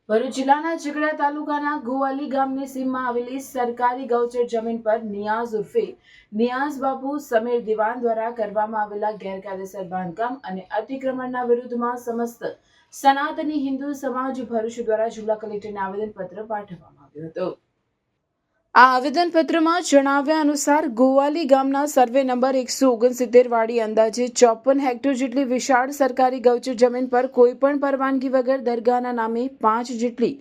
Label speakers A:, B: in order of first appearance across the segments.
A: ભરૂચ જિલ્લાના ઝઘડા તાલુકાના ગોવાલી ગામની સીમમાં આવેલી સરકારી ગૌચર જમીન પર નિયાઝ ઉર્ફે નિયાઝ બાપુ સમીર દિવાન દ્વારા કરવામાં આવેલા ગેરકાયદેસર બાંધકામ અને અતિક્રમણના વિરુદ્ધમાં સમસ્ત સનાતની હિન્દુ સમાજ ભરૂચ દ્વારા જિલ્લા કલેક્ટરને આવેદનપત્ર પાઠવવામાં આવ્યું હતું। આ આવેદનપત્રમાં જણાવ્યા અનુસાર ગોવાલી ગામના સર્વે નંબર 169 વાળી અંદાજે 54 હેક્ટર જેટલી વિશાળ સરકારી ગૌચર જમીન પર કોઈપણ પરવાનગી વગર દરગાહના નામે 5 જેટલી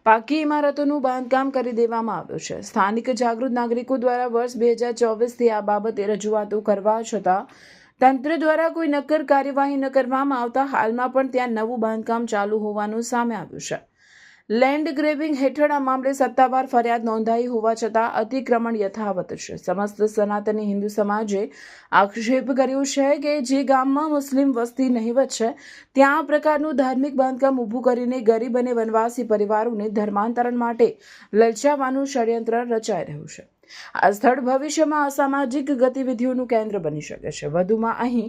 A: પાકી ઇમારતોનું બાંધકામ કરી દેવામાં આવ્યું છે। સ્થાનિક જાગૃત નાગરિકો દ્વારા વર્ષ 2024થી આ બાબતે રજૂઆતો કરવા છતાં તંત્ર દ્વારા કોઈ નક્કર કાર્યવાહી ન કરવામાં આવતા હાલમાં પણ ત્યાં નવું બાંધકામ ચાલુ હોવાનું સામે આવ્યું છે। લેન્ડ ગ્રેબિંગ હેઠળ આ મામલે સત્તાવાર ફરિયાદ નોંધાઈ હોવા છતાં અતિક્રમણ યથાવત છે। સમસ્ત સનાતની હિન્દુ સમાજે આક્ષેપ કર્યો છે કે જે ગામમાં મુસ્લિમ વસ્તી નહિવત છે ત્યાં આ પ્રકારનું ધાર્મિક બાંધકામ ઊભું કરીને ગરીબ અને વનવાસી પરિવારોને ધર્માંતરણ માટે લલચાવવાનું ષડયંત્ર રચાઈ રહ્યું છે। આ સ્થળ ભવિષ્યમાં અસામાજિક ગતિવિધિઓનું કેન્દ્ર બની શકે છે। વધુમાં અહીં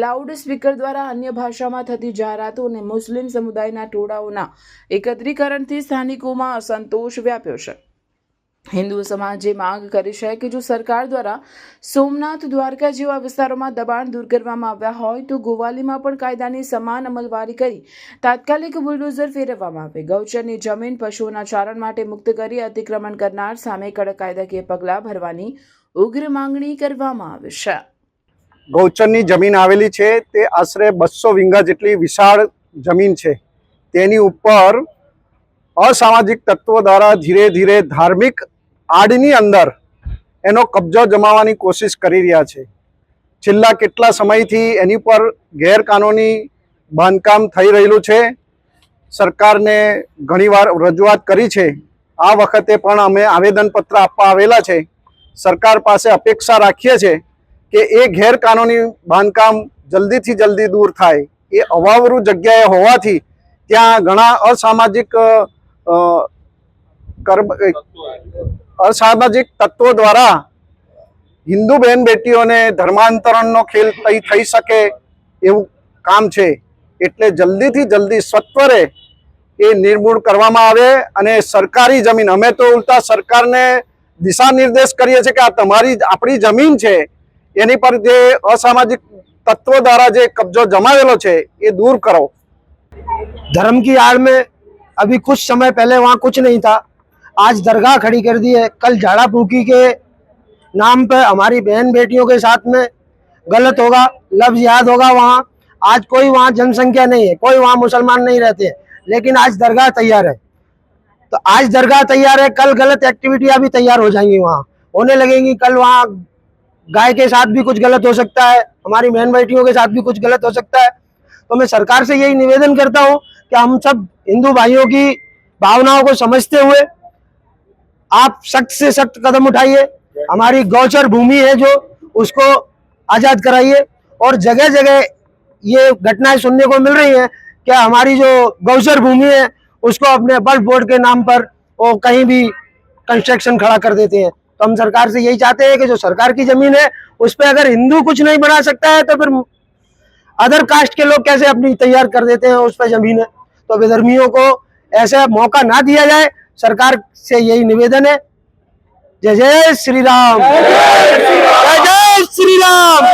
A: લાઉડ સ્પીકર દ્વારા અન્ય ભાષામાં થતી જાહેરાતો અને મુસ્લિમ સમુદાયના ટોળાઓના એકત્રીકરણથી સ્થાનિકોમાં અસંતોષ વ્યાપ્યો છે। હિન્દુ સમાજે માંગ કરી છે કે જો સરકાર દ્વારા સોમનાથ દ્વારકા જેવા વિસ્તારોમાં દબાણ દૂર કરવામાં આવ્યા હોય તો ગોવાલીમાં પણ કાયદાની સમાન અમલવારી કરી તાત્કાલિક બુલડોઝર ફેરવવામાં આવે। ગૌચરની જમીન પશુઓના ચારણ માટે મુક્ત કરી અતિક્રમણ કરનાર સામે કડક કાયદાકીય પગલાં ભરવાની ઉગ્ર માંગણી કરવામાં આવે છે।
B: ગૌચરની જમીન આવેલી છે તે આશરે 200 વીંગા જેટલી વિશાળ જમીન છે। તેની ઉપર અસામાજિક તત્વો દ્વારા ધીરે ધીરે ધાર્મિક આડની અંદર એનો કબજો જમાવવાની કોશિશ કરી રહ્યા છે। છેલ્લા કેટલા સમયથી એની પર ગેરકાનૂની બાંધકામ થઈ રહેલું છે। સરકારને ઘણીવાર રજૂઆત કરી છે। આ વખતે પણ અમે આવેદનપત્ર આપવા આવેલા છે। સરકાર પાસે અપેક્ષા રાખીએ છીએ કે એ ગેરકાનૂની બાંધકામ જલ્દીથી જલ્દી દૂર થાય। એ અવાવરૂ જગ્યાએ હોવાથી ત્યાં ઘણા અસામાજિક તત્વો દ્વારા હિન્દુ બહેન બેટીઓને ધર્માંતરણનો ખેલ થઈ શકે એવું કામ છે। એટલે જલ્દીથી જલ્દી સત્વરે એ નિર્મૂળ કરવામાં આવે અને સરકારી જમીન, અમે તો ઉલટા સરકારને દિશા નિર્દેશ કરીએ છીએ કે આ આપણી જમીન છે, એની પર જે અસામાજિક तत्वों द्वारा जो कब्जो जमावेलो छे ये दूर करो।
C: धर्म की आड़ में अभी कुछ समय पहले वहाँ कुछ नहीं था, आज दरगाह खड़ी कर दी है। कल झाड़ा फूकी के नाम पर हमारी बहन बेटियों के साथ में गलत होगा, लफ्ज याद होगा। वहाँ आज कोई वहाँ जनसंख्या नहीं है, कोई वहाँ मुसलमान नहीं रहते हैं, लेकिन आज दरगाह तैयार है। तो आज दरगाह तैयार है, कल गलत एक्टिविटियाँ भी तैयार हो जाएंगी, वहाँ होने लगेंगी। कल वहाँ गाय के साथ भी कुछ गलत हो सकता है, हमारी बहन बेटियों के साथ भी कुछ गलत हो सकता है। तो मैं सरकार से यही निवेदन करता हूँ कि हम सब हिंदू भाइयों की भावनाओं को समझते हुए आप सख्त से सख्त कदम उठाइए। हमारी गौचर भूमि है जो उसको आजाद कराइए। और जगह जगह ये घटनाएं सुनने को मिल रही हैं कि हमारी जो गौचर भूमि है उसको अपने वक्फ बोर्ड के नाम पर वो कहीं भी कंस्ट्रक्शन खड़ा कर देते हैं। तो हम सरकार से यही चाहते हैं कि जो सरकार की जमीन है उस पर अगर हिंदू कुछ नहीं बना सकता है तो फिर अदर कास्ट के लोग कैसे अपनी तैयार कर देते हैं उस पर जमीन है। तो विधर्मियों को ऐसा मौका ना दिया जाए, सरकार से यही निवेदन है। जय जय श्री राम, जय जय श्री राम।